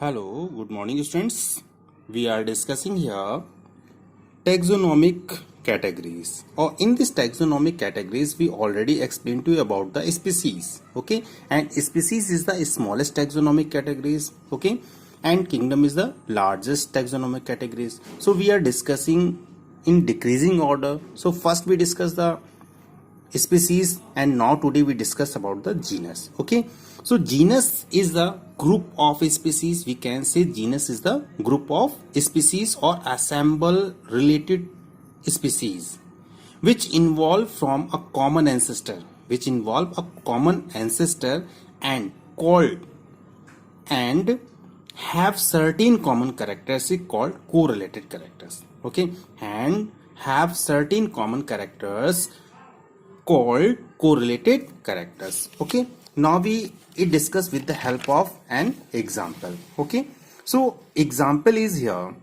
Hello, good morning, students. We are discussing here taxonomic categories. Or in this taxonomic categories, we already explained to you about the species. Okay, and species is the smallest taxonomic categories. Okay, and kingdom is the largest taxonomic categories. So we are discussing in decreasing order. So first we discuss the species, and now today we discuss about the genus. Okay, so genus is the group of species. We can say genus is the group of species or assemble related species which involve from a common ancestor, and called and have certain common characteristic called correlated characters. Okay, and have certain common characters called correlated characters. Okay, now we discuss with the help of an example. Okay, so example is here.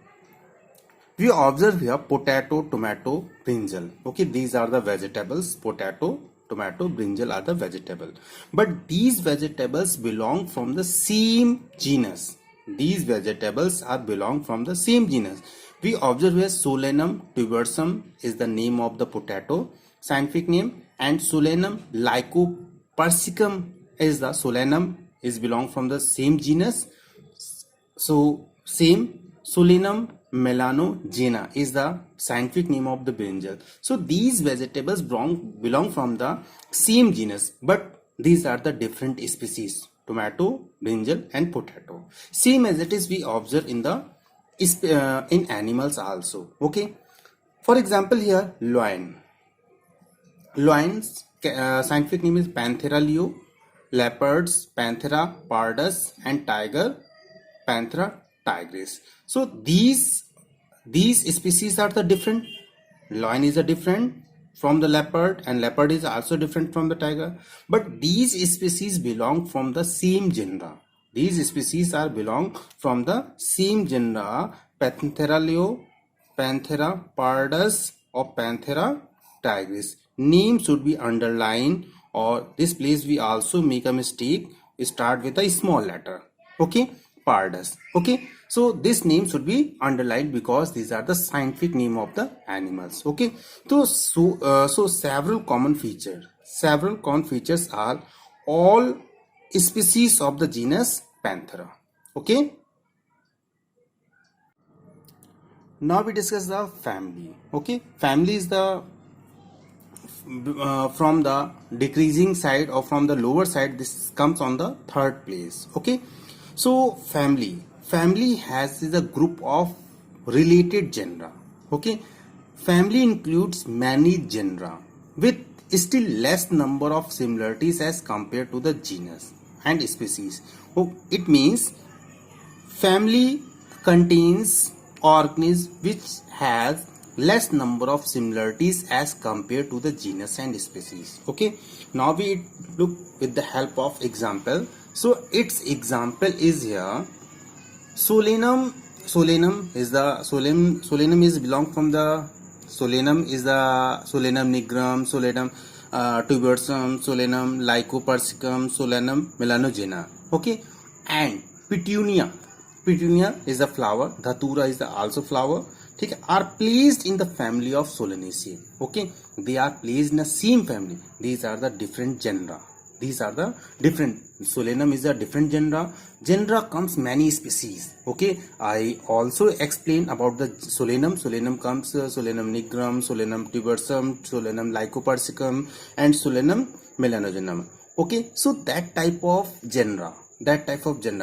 We observe here potato, tomato, brinjal. Okay, these are the vegetables. Potato, tomato, brinjal are the vegetable, but these vegetables belong from the same genus. These vegetables are belong from the same genus. We observe here Solanum tuberosum is the name of the potato, scientific name, and Solanum lycopersicum is the Solanum is belong from the same genus. So same Solanum melanogena is the scientific name of the brinjal. So these vegetables belong from the same genus, but these are the different species: tomato, brinjal, and potato. Same as it is we observe in the in animals also. Okay. For example, here lion. Lion's scientific name is Panthera leo. Leopards Panthera pardus, and tiger Panthera tigris. So these species are the different. Lion is a different from the leopard, and leopard is also different from the tiger. But these species belong from the same genre. These species are belong from the same genre: Panthera leo, Panthera pardus, or Panthera tigris. Name should be underlined, or this place we also make a mistake. Start with a small letter. Okay, pardus. Okay, so this name should be underlined because these are the scientific name of the animals. Okay, so several common features are all species of the genus Panthera. Okay, now we discuss the family. Okay, family is the from the decreasing side, or from the lower side, this comes on the third place. Okay, so family has is a group of related genera. Okay, family includes many genera with still less number of similarities as compared to the genus and species. Oh, it means family contains organisms which has less number of similarities as compared to the genus and species. Okay, now we look with the help of example. So its example is here Solanum. Solanum is belong from the Solanum is the Solanum nigrum, Solanum tuberosum, Solanum lycopersicum, Solanum melanogena. Okay, and petunia is a flower, dhatura is the also flower. ठीक है, are placed in the family of Solanaceae. Okay, they are placed in the same family. These are the different genera. Solanum is a different genre. Genre comes many species. Okay, I also explain about the Solanum. Solanum comes Solanum nigrum, Solanum tuberosum, Solanum lycopersicum, and Solanum melanogenum. Okay, so that type of genre,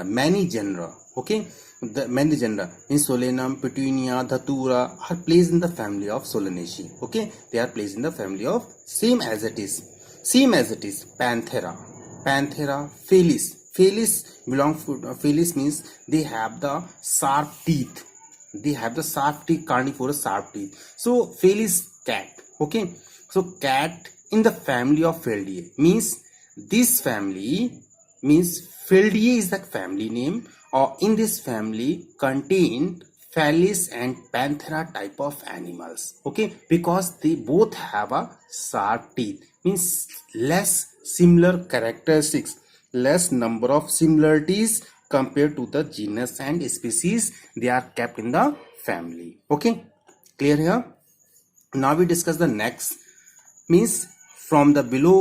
many genre. Okay, the many genera in Solanum, Petunia, Dhatura are placed in the family of Solanaceae. Okay, they are placed in the family of same as it is Panthera. Felis belongs to Felis means they have the sharp teeth. Carnivorous sharp teeth. So Felis cat. Okay, so cat in the family of Feldae means this family means Feldae is the family name, or in this family contain Felis and Panthera type of animals. Okay, because they both have a sharp teeth, means less similar characteristics, less number of similarities compared to the genus and species, they are kept in the family. Okay, clear here? Now we discuss the next, means from the below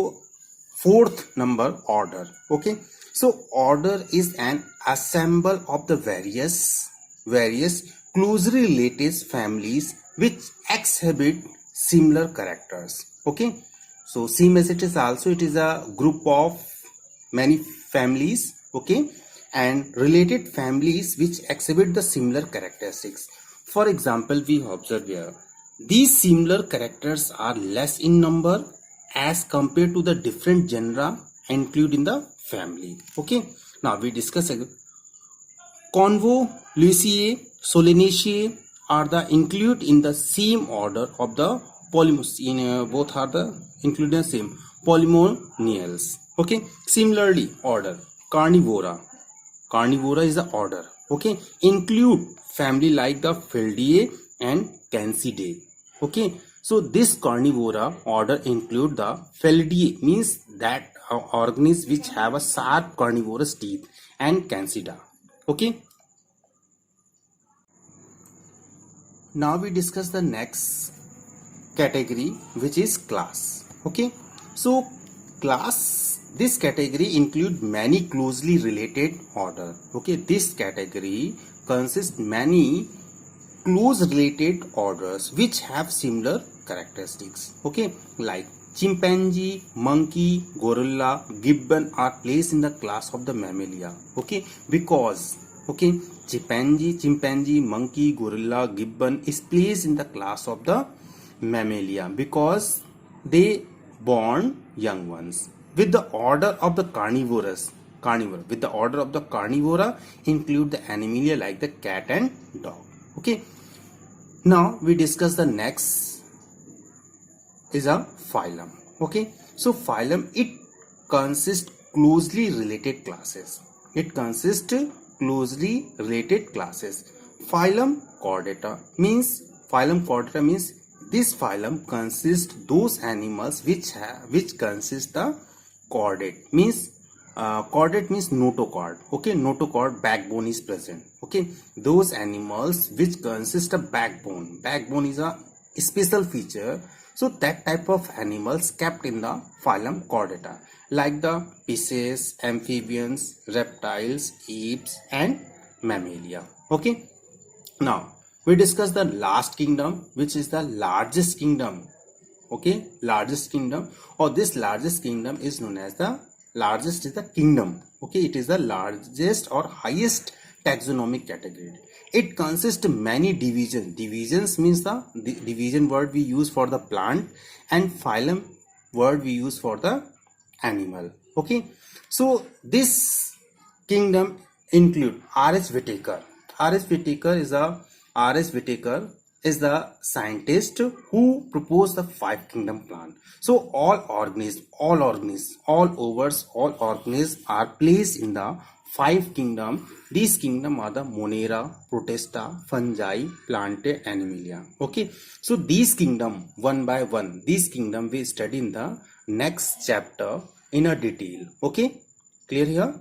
fourth number, order. Okay, so order is an assemble of the various closely related families which exhibit similar characters. Okay, so same as it is also, it is a group of many families. Okay, and related families which exhibit the similar characteristics. For example, we observe here these similar characters are less in number as compared to the different genera included in the family. Okay, now we discuss Convoluciae, Solanaceae are the included in the same order of the both are the included in the same polynomials. Okay, similarly order Carnivora is the order. Okay, include family like the Feldae and Cancidae. Okay, so this Carnivora order include the Feldae, means that organisms which have a sharp carnivorous teeth, and Cancida. Okay, now we discuss the next category, which is class. Okay, so class, this category include many closely related order. Okay, this category consists many close related orders which have similar characteristics. Okay, like chimpanzee, monkey, gorilla, gibbon are placed in the class of the mammalia. Okay, because chimpanzee, monkey, gorilla, gibbon is placed in the class of the mammalia because they born young ones. With the order of the carnivora include the animalia like the cat and dog. Okay, now we discuss the next is a phylum. Okay, so phylum, it consists closely related classes. Phylum Chordata means this phylum consists those animals which consist the chordate, means chordate means notochord. Okay, notochord, backbone is present. Okay, those animals which consist of backbone is a special feature. So that type of animals kept in the phylum Chordata, like the fishes, amphibians, reptiles, apes and mammalia. Okay, now we discuss the last kingdom, which is the largest kingdom. Okay, largest kingdom, or this largest kingdom is known as the largest is the kingdom. Okay, it is the largest or highest taxonomic category. It consists of many divisions means the division word we use for the plant, and phylum word we use for the animal. Okay, so this kingdom include R.H. Whitaker. R.H. Whitaker is the scientist who proposed the 5 kingdom plan. So all organisms are placed in the 5 kingdom. These kingdom are the Monera, Protista, Fungi, Plantae, Animalia. Okay, so these kingdom one by one, these kingdom we study in the next chapter in a detail. Okay, clear here?